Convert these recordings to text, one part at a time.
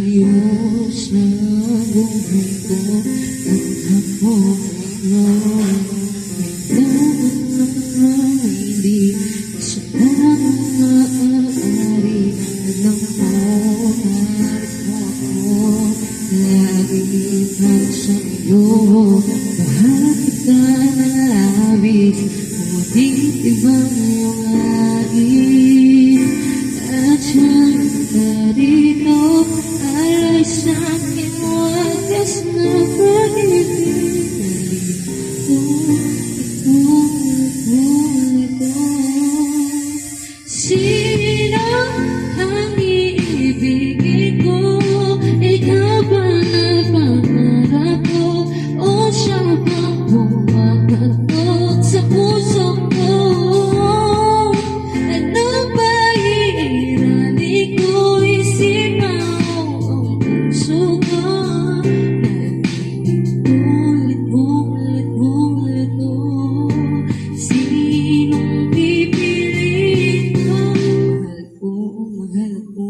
Lumaayos na buhay ko at ako ngayon hindi sa maaari alam mo lagi pa sa iyo lahat kita nalabis umulit ibang ngain at siyang dito alay sa aking wagas na pag-ibig sino ang iibigin ko? Ikaw ba na pangarap ko? O siya bang bumabagot sa puso ko? Ano ba iirani ko? Isipan mo ang puso ko. Ulit ko sinong pipiliin ko? Mahal ko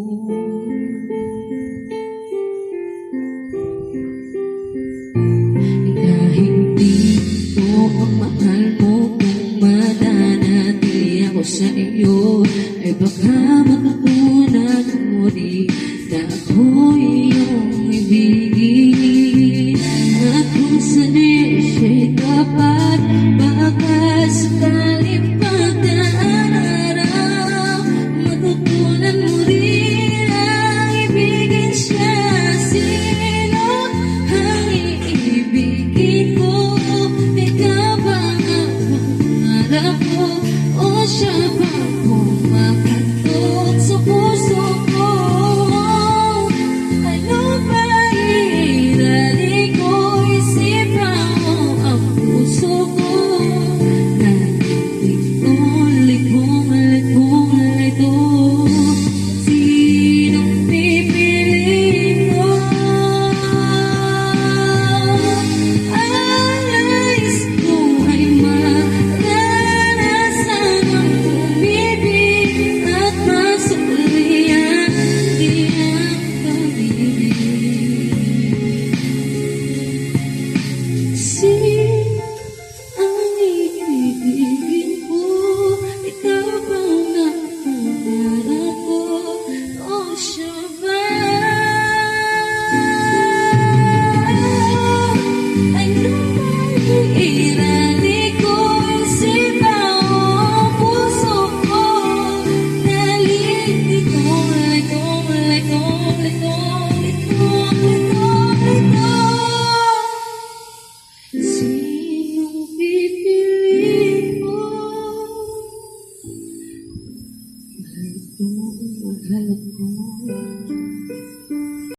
kahit di ko ang mahal mo kung mananatili ako sa iyo ay baka